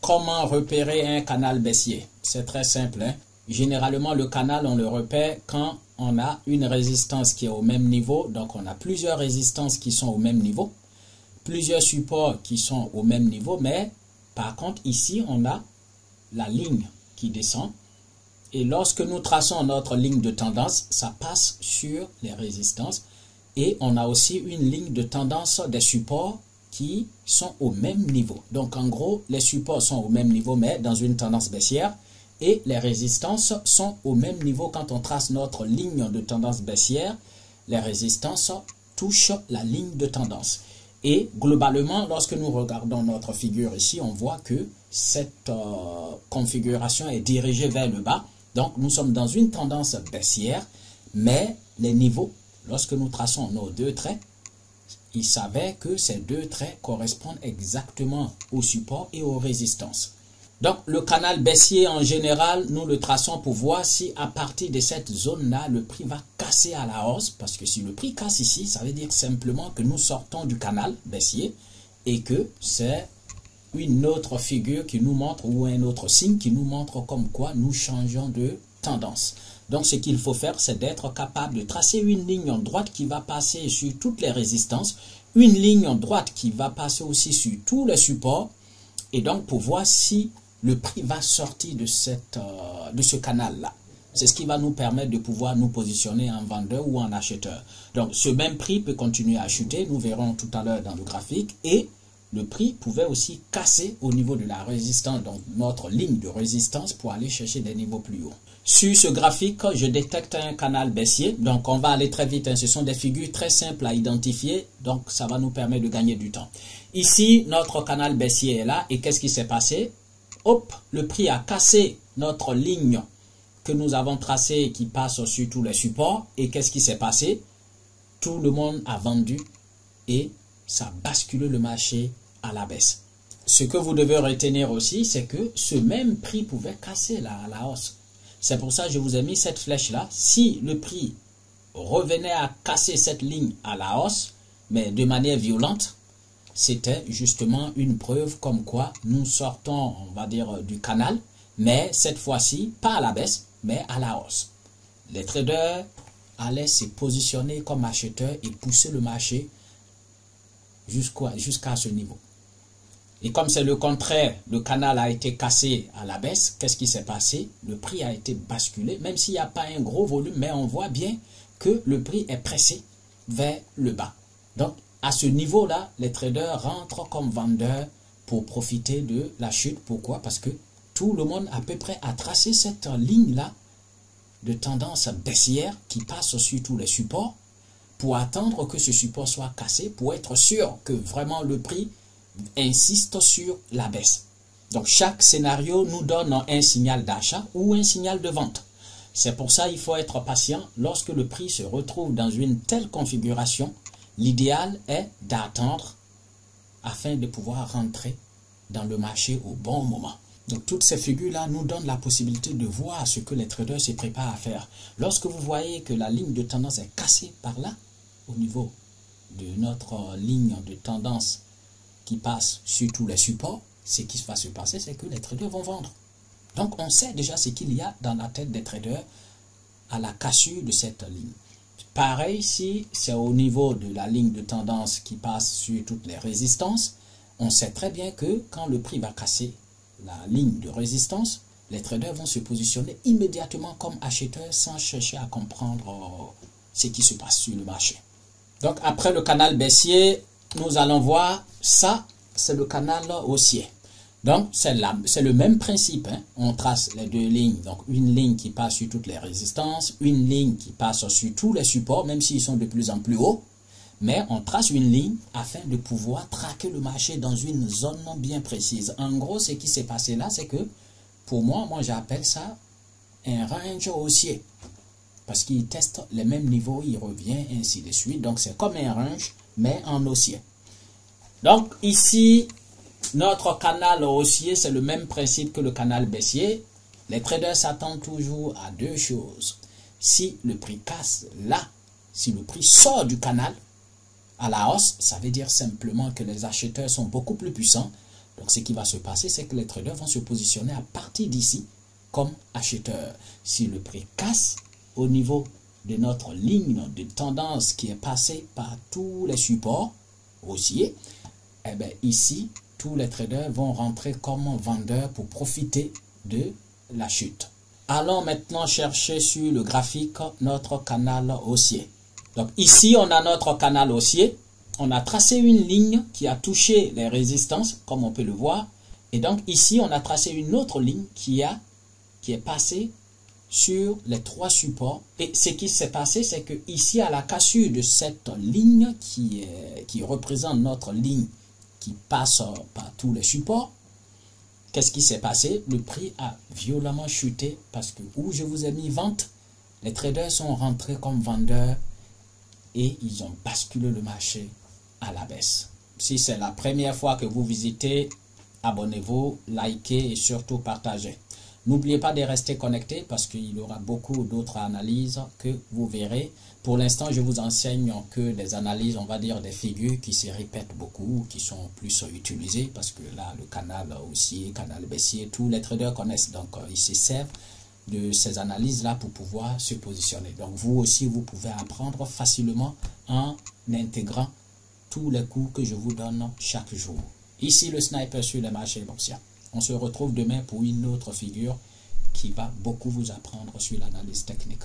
Comment repérer un canal baissier? C'est très simple, hein? Généralement, le canal, on le repère quand on a une résistance qui est au même niveau. Donc, on a plusieurs résistances qui sont au même niveau. Plusieurs supports qui sont au même niveau. Mais, par contre, ici, on a la ligne qui descend. Et lorsque nous traçons notre ligne de tendance, ça passe sur les résistances. Et on a aussi une ligne de tendance des supports qui sont au même niveau. Donc, en gros, les supports sont au même niveau, mais dans une tendance baissière. Et les résistances sont au même niveau. Quand on trace notre ligne de tendance baissière, les résistances touchent la ligne de tendance. Et globalement, lorsque nous regardons notre figure ici, on voit que cette configuration est dirigée vers le bas. Donc, nous sommes dans une tendance baissière, mais les niveaux, lorsque nous traçons nos deux traits, il s'avère que ces deux traits correspondent exactement au support et aux résistances. Donc, le canal baissier, en général, nous le traçons pour voir si à partir de cette zone-là, le prix va casser à la hausse. Parce que si le prix casse ici, ça veut dire simplement que nous sortons du canal baissier et que c'est une autre figure qui nous montre ou un autre signe qui nous montre comme quoi nous changeons de tendance. Donc, ce qu'il faut faire, c'est d'être capable de tracer une ligne en droite qui va passer sur toutes les résistances, une ligne en droite qui va passer aussi sur tous les supports et donc pour voir si le prix va sortir de ce canal-là. C'est ce qui va nous permettre de pouvoir nous positionner en vendeur ou en acheteur. Donc, ce même prix peut continuer à chuter. Nous verrons tout à l'heure dans le graphique. Et le prix pouvait aussi casser au niveau de la résistance, donc notre ligne de résistance pour aller chercher des niveaux plus hauts. Sur ce graphique, je détecte un canal baissier. Donc, on va aller très vite, hein. Ce sont des figures très simples à identifier. Donc, ça va nous permettre de gagner du temps. Ici, notre canal baissier est là. Et qu'est-ce qui s'est passé? Hop, le prix a cassé notre ligne que nous avons tracée qui passe sur tous les supports. Et qu'est-ce qui s'est passé? Tout le monde a vendu et ça a basculé le marché à la baisse. Ce que vous devez retenir aussi, c'est que ce même prix pouvait casser à la hausse. C'est pour ça que je vous ai mis cette flèche-là. Si le prix revenait à casser cette ligne à la hausse, mais de manière violente, c'était justement une preuve comme quoi nous sortons, on va dire, du canal, mais cette fois-ci, pas à la baisse, mais à la hausse. Les traders allaient se positionner comme acheteurs et pousser le marché jusqu'à ce niveau. Et comme c'est le contraire, le canal a été cassé à la baisse, qu'est-ce qui s'est passé? Le prix a été basculé, même s'il n'y a pas un gros volume, mais on voit bien que le prix est pressé vers le bas. Donc, à ce niveau-là, les traders rentrent comme vendeurs pour profiter de la chute. Pourquoi? Parce que tout le monde à peu près a tracé cette ligne-là de tendance baissière qui passe sur tous les supports pour attendre que ce support soit cassé, pour être sûr que vraiment le prix insiste sur la baisse. Donc, chaque scénario nous donne un signal d'achat ou un signal de vente. C'est pour ça qu'il faut être patient. Lorsque le prix se retrouve dans une telle configuration, l'idéal est d'attendre afin de pouvoir rentrer dans le marché au bon moment. Donc, toutes ces figures-là nous donnent la possibilité de voir ce que les traders se préparent à faire. Lorsque vous voyez que la ligne de tendance est cassée par là, au niveau de notre ligne de tendance qui passe sur tous les supports, ce qui va se passer, c'est que les traders vont vendre. Donc, on sait déjà ce qu'il y a dans la tête des traders à la cassure de cette ligne. Pareil, si c'est au niveau de la ligne de tendance qui passe sur toutes les résistances, on sait très bien que quand le prix va casser la ligne de résistance, les traders vont se positionner immédiatement comme acheteurs sans chercher à comprendre ce qui se passe sur le marché. Donc, après le canal baissier, nous allons voir ça, c'est le canal haussier. Donc, c'est le même principe, hein. On trace les deux lignes. Donc, une ligne qui passe sur toutes les résistances, une ligne qui passe sur tous les supports, même s'ils sont de plus en plus hauts. Mais on trace une ligne afin de pouvoir traquer le marché dans une zone bien précise. En gros, ce qui s'est passé là, c'est que, pour moi j'appelle ça un range haussier. Parce qu'il teste les mêmes niveaux, il revient, ainsi de suite. Donc, c'est comme un range, mais en haussier. Donc, ici, notre canal haussier, c'est le même principe que le canal baissier. Les traders s'attendent toujours à deux choses. Si le prix casse là, si le prix sort du canal à la hausse, ça veut dire simplement que les acheteurs sont beaucoup plus puissants. Donc ce qui va se passer, c'est que les traders vont se positionner à partir d'ici comme acheteurs. Si le prix casse au niveau de notre ligne de tendance qui est passée par tous les supports haussiers, eh bien ici, tous les traders vont rentrer comme vendeurs pour profiter de la chute. Allons maintenant chercher sur le graphique notre canal haussier. Donc ici, on a notre canal haussier. On a tracé une ligne qui a touché les résistances, comme on peut le voir. Et donc ici, on a tracé une autre ligne qui est passée sur les trois supports. Et ce qui s'est passé, c'est que ici, à la cassure de cette ligne qui représente notre ligne qui passe par tous les supports, qu'est-ce qui s'est passé? Le prix a violemment chuté parce que où je vous ai mis vente, les traders sont rentrés comme vendeurs et ils ont basculé le marché à la baisse. Si c'est la première fois que vous visitez, abonnez-vous, likez et surtout partagez. N'oubliez pas de rester connecté parce qu'il y aura beaucoup d'autres analyses que vous verrez. Pour l'instant, je vous enseigne que des analyses, on va dire des figures qui se répètent beaucoup, qui sont plus utilisées parce que là, le canal haussier, canal baissier, tous les traders connaissent. Donc, ils se servent de ces analyses-là pour pouvoir se positionner. Donc, vous aussi, vous pouvez apprendre facilement en intégrant tous les coups que je vous donne chaque jour. Ici, le sniper sur les marchés boursiers. On se retrouve demain pour une autre figure qui va beaucoup vous apprendre sur l'analyse technique.